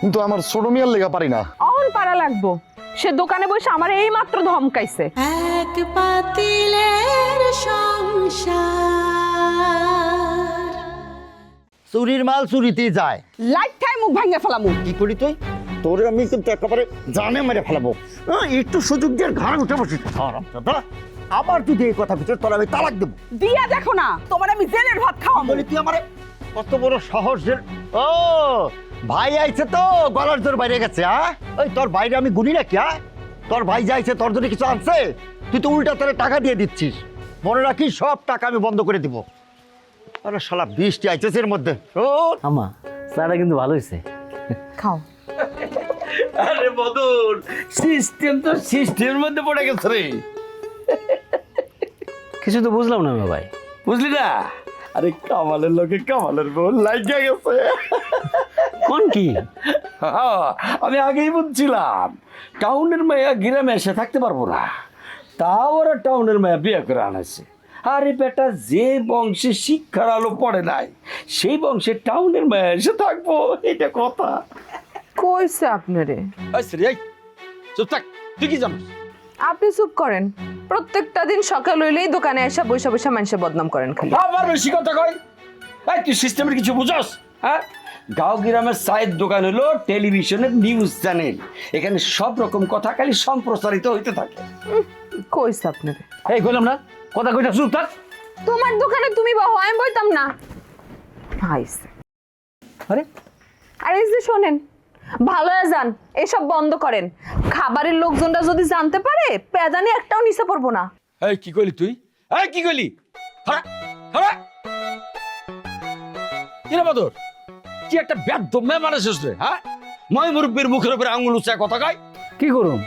কিন্তু আমার ছোট মিয়ার লেগা পারি না। অহন পারা লাগবো, সে দোকানে বসে আমার এই মাত্র ধমকাইছে। এক পাতিলের সংসার চুরির মাল চুরিতেই যায়। লাইটটাই মুখ ভাঙে ফেলামু। কি করি তুই? তোরে আমি কিন্তু একেবারে জানে মেরে ফেলাবো। একটু সুযোগ দিয়ে ঘাড় উঠে বসিস। আবার যদি এই কথা কিছু তোর আমি তালাক দেবো। দিয়া দেখো না, তোমার আমি জেলের ভাত খাওয়াবো। বলি তুই আমারে কত বড় সাহসের। ও ভাই আইছে তো গলার জোর বাইরে গেছে। ওই তোর বাইরে আমি গুনি নাকি? তোর ভাই যাইছে তোর জন্য কিছু আনছে? তুই তো উল্টা তোরে টাকা দিয়ে দিচ্ছিস। মনে রাখিস সব টাকা আমি বন্ধ করে দিব। আরে শালা বৃষ্টি আইতেছে এর মধ্যে। আমা চাটা কিন্তু ভালো হয়েছে। খাও। আরে বদর, সিস্টেম তো সিস্টেমের মধ্যে পড়ে গেছে রে। কিছু তো বুঝলাম না ভাই। বুঝলি না? আরে কামালের লোকে কামালের বউ লাগিয়া গেছে। কোন কি? আমি আগেই বুঝছিলাম টাউনের মেয়া গ্রামে এসে থাকতে পারবো না, তাও ওরা টাউনের মেয়া বিয়ে করে আনাছে। আরে বেটা, যে বংশে শিক্ষার আলো পড়ে নাই সেই বংশে টাউনের মেয়া এসে থাকবো, এটা কথা। কইছে আপনারে? চুপ থাক, তুই কি জানিস? আপনি চুপ করেন। প্রত্যেকটা দিন সকাল হইলেই দোকানে এসে বৈশা বৈশা মানুষের বদনাম করেন খালি। আবার বেশি কথা কই। এই তুই সিস্টেমের কিছু বুঝস? হ্যাঁ, গাঁও গ্রামের চায়ের দোকান হলো টেলিভিশনের নিউজ চ্যানেল। এখানে সব রকম কথা খালি সম্প্রচারিত হইতে থাকে। কইছে আপনারে? এই কইলাম না কথা কইটা চুপ থাক। তোমার দোকানে তুমি বহো, আমি বইতাম না। আইছে। আরে আর এই যে শোনেন, ভালো যান, এসব বন্ধ করেন। খাবারের লোকজনরা যদি জানতে পারে, পেদানি একটাও নিচে পড়বো না। এই কি কইলি তুই? এই কি কইলি? হ্যাঁ হ্যাঁ, কি রে বদর, কি একটা ব্যাধ মেয়ে মানুষ রে। হ্যাঁ, মই মুরব্বীর মুখের উপরে আঙুল উঁচায় কথা কয়। কি করুম,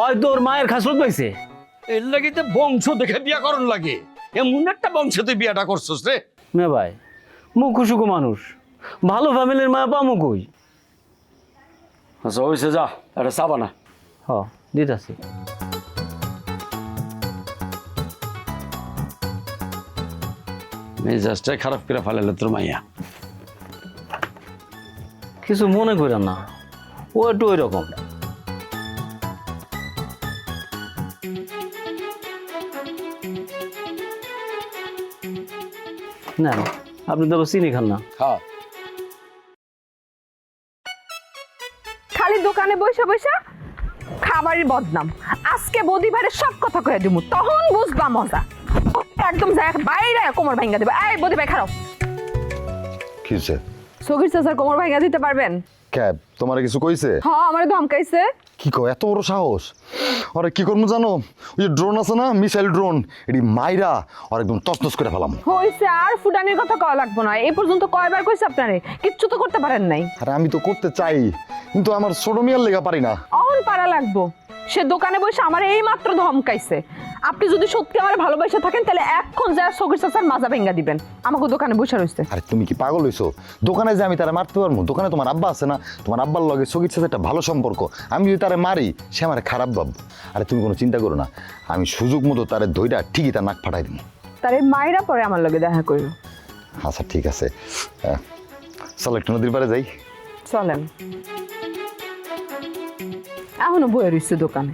ওই তোর মায়ের খাসরত পাইছে। এর লাগে তো বংশ দেখে বিয়া করন লাগে। এমন একটা বংশে তুই বিয়াটা করছিস রে। না ভাই, মুখু সুখু মানুষ, ভালো ফ্যামিলির মায়া পামু কই। আচ্ছা হয়েছে, যা এটা চাবা না। হ দিতাছি। মেজাজটাই খারাপ করে ফেলালে তোর মাইয়া। কিছু মনে করেন না, ও একটু ওই রকম। না আপনি তো চিনি খান না। হ্যাঁ, খালি দোকানে বৈশা বৈশা খাবারের বদনাম। আজকে বদি ভাইরে সব কথা কয়ে দিমু, তখন বুঝবা মজা। একদম যায় বাইরে কোমর ভাঙ্গা দেবে। এই বদি ভাই খারাপ। কি হইছে? সগির চাচার কোমর ভাঙ্গা দিতে পারবেন? ক্যাব তোমারে কিছু কইছে? হ্যাঁ, আমারে ধমকাইছে। কি কও, এত বড় সাহস? আরে কি করবো জানো, ওই যে ড্রোন আছে না, মিসাইল ড্রোন, এটি মাইরা আর একদম তছনছ করে ফেলাম। হইছে, আর ফুটানির কথা কওয়া লাগবো না। এই পর্যন্ত কয়বার কইছে আপনারে, কিচ্ছু তো করতে পারেন নাই। আরে আমি তো করতে চাই, কিন্তু আমার ছোট মিয়ার লেগা পারি না। অহন পারা লাগবো, সে দোকানে বসে আমার এই মাত্র ধমকাইছে। আপনি যদি সত্যি আমার ভালোবাসা থাকেন, তাহলে এখন যা সগির চাচার মাজা ভেঙ্গা দিবেন। আমাকে দোকানে বসে রইছে। আরে তুমি কি পাগল হইছো? দোকানে যে আমি তারা মারতে পারবো? দোকানে তোমার আব্বা আছে না, তোমার আব্বার লগে সগির সাথে একটা ভালো সম্পর্ক। আমি যদি তারে মারি, সে আমার খারাপ ভাববো। আরে তুমি কোনো চিন্তা করো না, আমি সুযোগ মতো তারে ধইরা ঠিকই তার নাক ফাটাই দিই। তার এই মায়েরা পরে আমার লগে দেখা করিল। আচ্ছা ঠিক আছে, চলো একটু নদীর পাড়ে যাই। চলেন। এখনো বয়ে রইছে দোকানে।